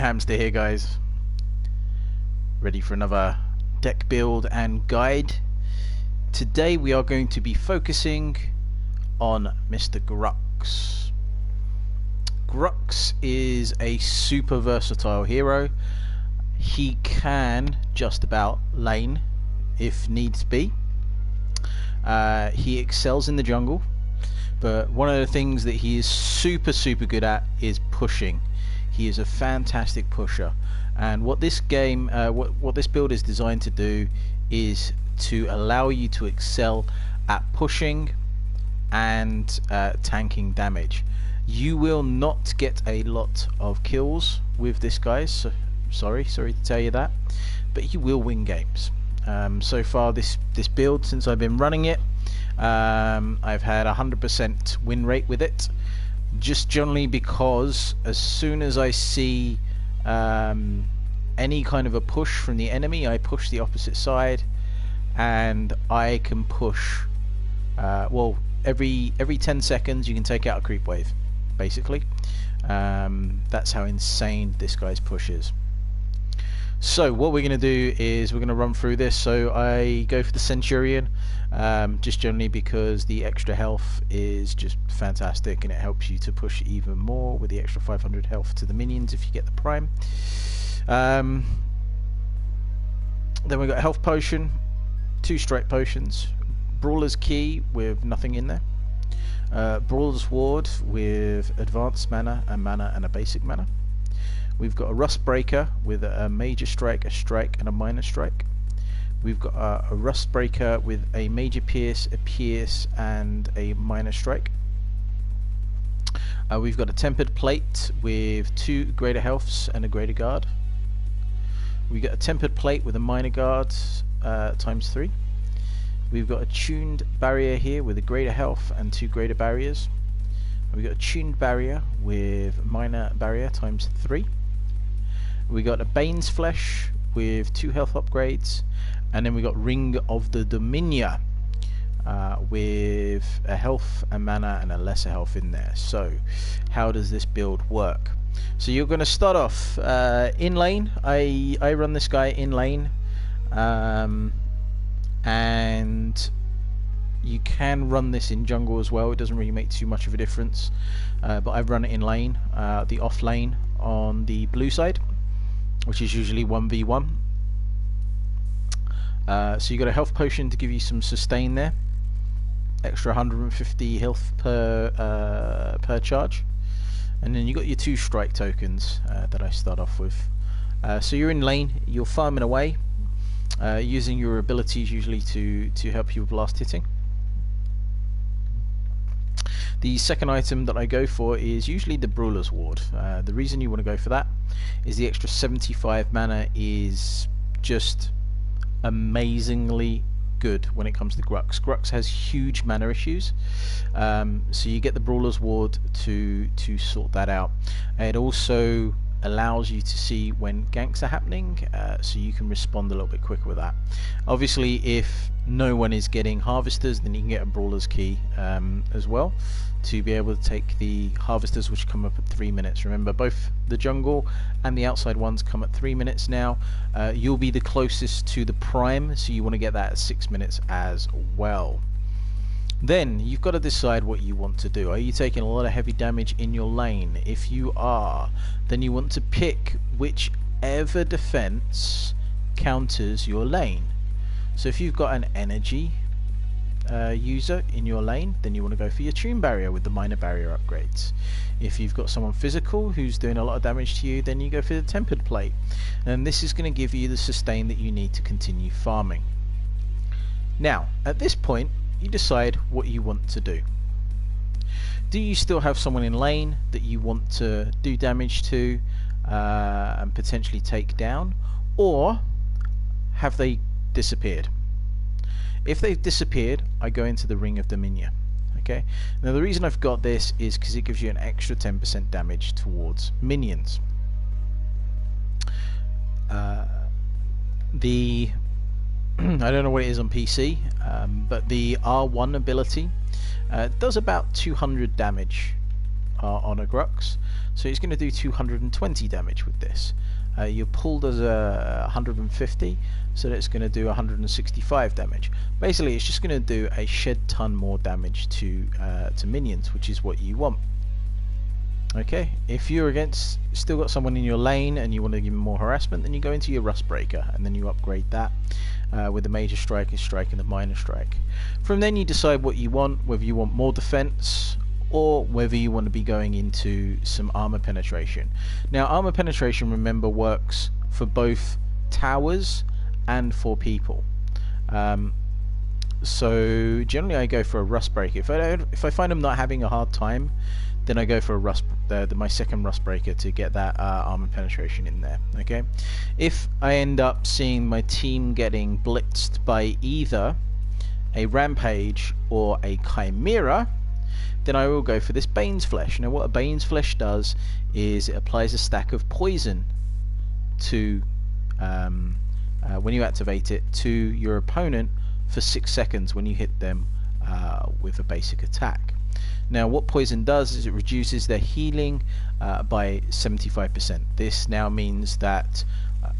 Hamster here, guys. Ready for another deck build and guide. Today we are going to be focusing on Mr. Grux. Grux is a super versatile hero. He can just about lane if needs be. He excels in the jungle, but one of the things that he is super good at is pushing. He is a fantastic pusher, and what this game, what this build is designed to do is to allow you to excel at pushing and tanking damage. You will not get a lot of kills with this guy, so sorry to tell you that, but you will win games. So far this build, since I've been running it, I've had 100% win rate with it, just generally because as soon as I see any kind of a push from the enemy, I push the opposite side, and I can push well, every 10 seconds you can take out a creep wave, basically. That's how insane this guy's push is. So what we're going to do is we're going to run through this. So I go for the Centurion, just generally because the extra health is just fantastic, and it helps you to push even more with the extra 500 health to the minions if you get the prime. Then we've got a health potion, 2 strike potions, Brawler's Key with nothing in there, Brawler's Ward with advanced mana and a basic mana. We've got a Rust Breaker with a major strike, a strike, and a minor strike. We've got a Rust Breaker with a major pierce, a pierce, and a minor strike. We've got a Tempered Plate with 2 greater healths and a greater guard. We've got a Tempered Plate with a minor guard times 3. We've got a Tuned Barrier here with a greater health and 2 greater barriers. We've got a Tuned Barrier with minor barrier times 3. We got a Bane's Flesh with 2 health upgrades, and then we got Ring of the Dominia with a health, a mana, and a lesser health in there. So how does this build work? So you're going to start off in lane. I run this guy in lane, and you can run this in jungle as well. It doesn't really make too much of a difference, but I've run it in lane, the off lane on the blue side, which is usually 1v1. So you got a health potion to give you some sustain there, extra 150 health per charge, and then you got your 2 strike tokens that I start off with. So you're in lane, you're farming away, using your abilities usually to help you with blast hitting. The second item that I go for is usually the Brawler's Ward. The reason you want to go for that is the extra 75 mana is just amazingly good when it comes to Grux. Grux has huge mana issues, so you get the Brawler's Ward to sort that out. It also allows you to see when ganks are happening, so you can respond a little bit quicker with that. Obviously, if no one is getting harvesters, then you can get a Brawler's Key as well to be able to take the harvesters, which come up at 3 minutes. Remember, both the jungle and the outside ones come at 3 minutes now. You'll be the closest to the prime, so you want to get that at 6 minutes as well. Then you've got to decide what you want to do. Are you taking a lot of heavy damage in your lane? If you are, then you want to pick whichever defense counters your lane. So if you've got an energy user in your lane, then you want to go for your Tune Barrier with the minor barrier upgrades. If you've got someone physical who's doing a lot of damage to you, then you go for the Tempered Plate, and this is going to give you the sustain that you need to continue farming. Now at this point you decide what you want to do. Do you still have someone in lane that you want to do damage to and potentially take down, or have they disappeared? If they've disappeared, I go into the Ring of Dominia. Okay. Now the reason I've got this is because it gives you an extra 10% damage towards minions. I don't know what it is on PC, but the R1 ability does about 200 damage on a Grux, so he's going to do 220 damage with this. Your pull does 150, so that's going to do 165 damage. Basically, it's just going to do a shed ton more damage to minions, which is what you want. Okay, if you're still got someone in your lane and you want to give him more harassment, then you go into your Rust Breaker and then you upgrade that with the Major Strike and the Minor Strike. From then you decide what you want, whether you want more defense or whether you want to be going into some armor penetration. Now, armor penetration, remember, works for both towers and for people. So generally I go for a Rust Breaker. If I find I'm not having a hard time, then I go for my second Rust Breaker to get that armor penetration in there. Okay, if I end up seeing my team getting blitzed by either a Rampage or a Chimera, then I will go for this Bane's Flesh. Now, what a Bane's Flesh does is it applies a stack of poison to when you activate it to your opponent for 6 seconds when you hit them with a basic attack. Now, what poison does is it reduces their healing by 75%. This now means that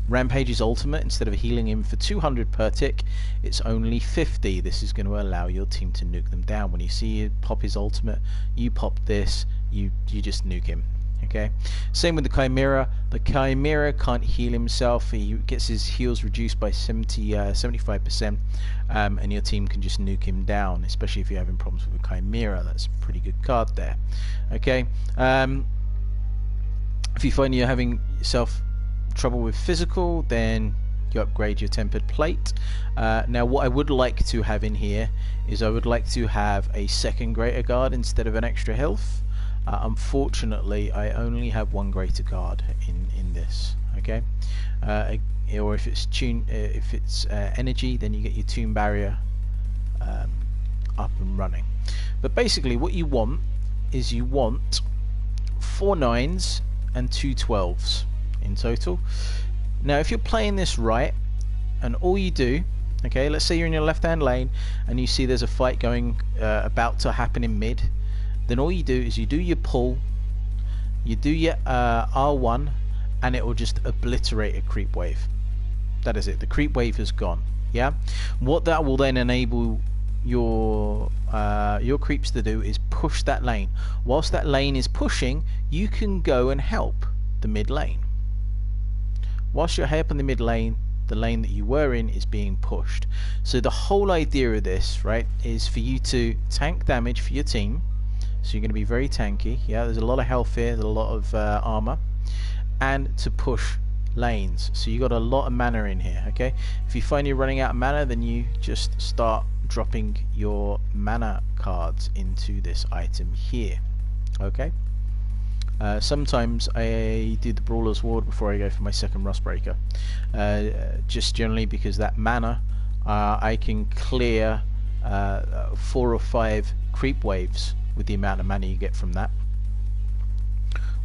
Rampage's ultimate, instead of healing him for 200 per tick, it's only 50. This is going to allow your team to nuke them down. When you see you pop his ultimate, you pop this, you just nuke him. Okay. Same with the Chimera. The Chimera can't heal himself. He gets his heals reduced by 75%, and your team can just nuke him down. Especially if you're having problems with a Chimera, that's a pretty good card there. Okay. If you find you're having yourself trouble with physical, then you upgrade your tempered plate. Now, what I would like to have in here is I would like to have a second greater guard instead of an extra health. Unfortunately, I only have one greater guard in this. Okay, or if it's energy, then you get your Tomb Barrier up and running. But basically, what you want is you want 4 9s and 2 12s in total. Now, if you're playing this right, and all you do, okay, let's say you're in your left-hand lane and you see there's a fight going about to happen in mid. Then all you do is you do your pull, you do your R1, and it will just obliterate a creep wave. That is it. The creep wave is gone. Yeah. What that will then enable your creeps to do is push that lane. Whilst that lane is pushing, you can go and help the mid lane. Whilst you're helping the mid lane, the lane that you were in is being pushed. So the whole idea of this, right, is for you to tank damage for your team. So you're going to be very tanky. Yeah, there's a lot of health here, there's a lot of armor, and to push lanes. So you got a lot of mana in here. Okay, if you find you're running out of mana, then you just start dropping your mana cards into this item here. Okay. Sometimes I do the Brawler's Ward before I go for my second Rust Breaker. Just generally because that mana, I can clear 4 or 5 creep waves with the amount of mana you get from that,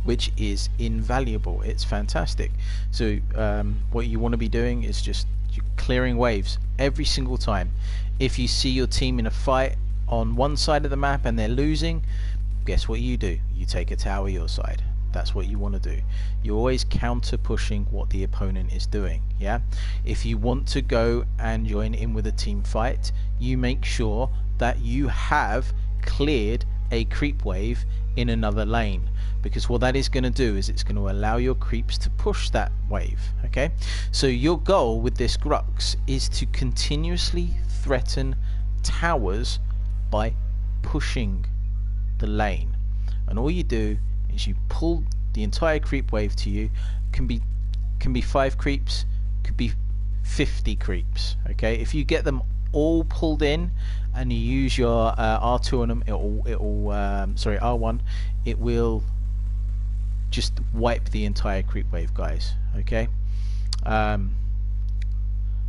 which is invaluable. It's fantastic. So what you want to be doing is just clearing waves every single time. If you see your team in a fight on one side of the map and they're losing, guess what you do? You take a tower your side. That's what you want to do. You're always counter pushing what the opponent is doing. Yeah. If you want to go and join in with a team fight, you make sure that you have cleared a creep wave in another lane, because what that is going to do is it's going to allow your creeps to push that wave. Okay, so your goal with this Grux is to continuously threaten towers by pushing the lane, and all you do is you pull the entire creep wave to you. Can be 5 creeps, could be 50 creeps. Okay, if you get them all pulled in and you use your R2 on them, R1, it will just wipe the entire creep wave, guys. Okay,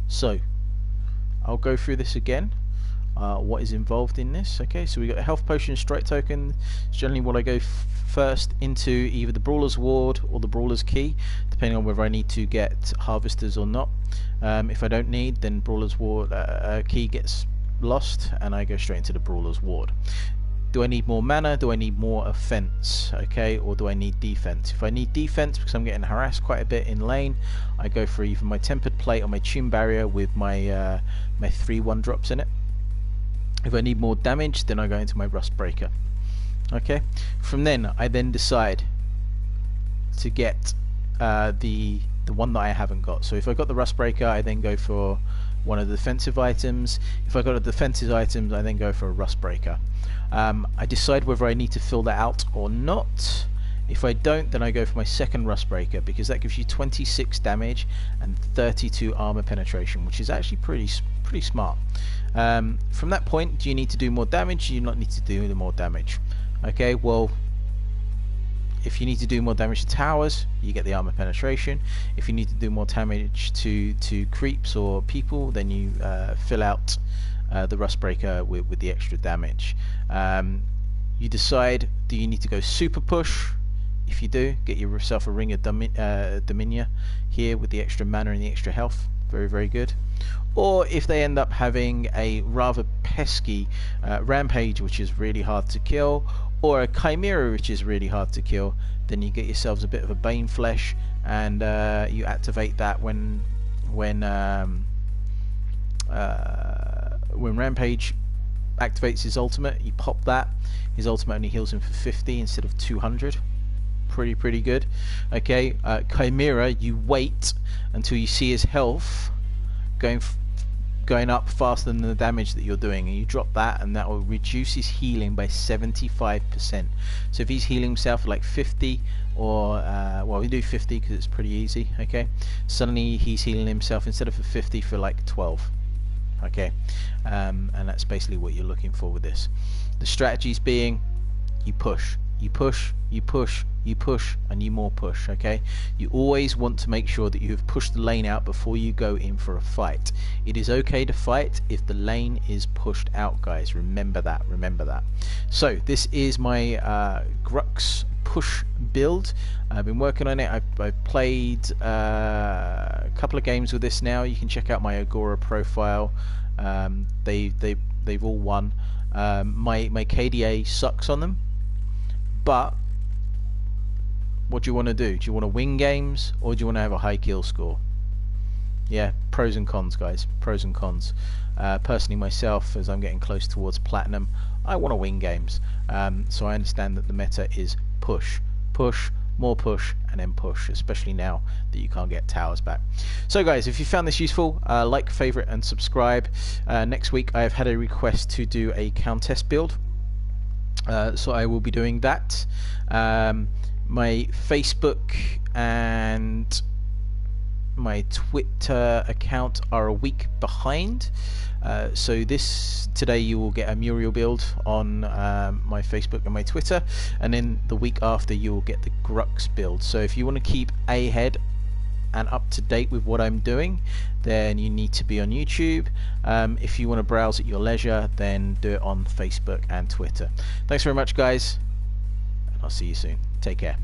so I'll go through this again. What is involved in this? Okay, so we got a health potion, strike token. It's generally what I go first into, either the Brawler's Ward or the Brawler's Key, depending on whether I need to get harvesters or not. If I don't need, then Brawler's Ward Key gets lost and I go straight into the Brawler's Ward. Do I need more mana? Do I need more offense? Okay, or do I need defense? If I need defense because I'm getting harassed quite a bit in lane, I go for either my tempered plate or my tune barrier with my my 3 1-drops in it. If I need more damage, then I go into my rust breaker. Okay, from then I then decide to get the one that I haven't got. So if I got the rust breaker, I then go for one of the defensive items. If I got a defensive items, I then go for a rust breaker. I decide whether I need to fill that out or not. If I don't, then I go for my second rust breaker, because that gives you 26 damage and 32 armor penetration, which is actually pretty smart. From that point, do you need to do more damage? Do you not need to do more damage? Okay, well, if you need to do more damage to towers, you get the armor penetration. If you need to do more damage to creeps or people, then you fill out the rust breaker with the extra damage. You decide, do you need to go super push? If you do, get yourself a ring of Dominia here with the extra mana and the extra health. Very good. Or if they end up having a rather pesky rampage, which is really hard to kill, or a chimera, which is really hard to kill, then you get yourselves a bit of a bane flesh, and you activate that when Rampage activates his ultimate. You pop that. His ultimate only heals him for 50 instead of 200. Pretty good. Okay, Chimera, you wait until you see his health going up faster than the damage that you're doing, and you drop that, and that will reduce his healing by 75%. So if he's healing himself like 50, or well, we do 50 because it's pretty easy. Okay, suddenly he's healing himself instead of for 50 for like 12. Okay, and that's basically what you're looking for with this. The strategies being, you push, you push, you push, you push, and you more push. Okay, you always want to make sure that you have pushed the lane out before you go in for a fight. It is okay to fight if the lane is pushed out, guys. Remember that. So this is my Grux push build. I've been working on it. I've played a couple of games with this now. You can check out my Agora profile. They've all won. My KDA sucks on them, but what do you want to do? Do you want to win games, or do you want to have a high kill score? Yeah, pros and cons, guys. Pros and cons. Personally, myself, as I'm getting close towards platinum, I want to win games. So I understand that the meta is push, more push, and then push, especially now that you can't get towers back. So guys, if you found this useful, like, favorite, and subscribe. Next week I have had a request to do a Countess build, so I will be doing that. My Facebook and my Twitter account are a week behind, so today you will get a Muriel build on my Facebook and my Twitter, and then the week after you will get the Grux build. So if you want to keep ahead and up to date with what I'm doing, then you need to be on YouTube. If you want to browse at your leisure, then do it on Facebook and Twitter. Thanks very much, guys, and I'll see you soon. Take care.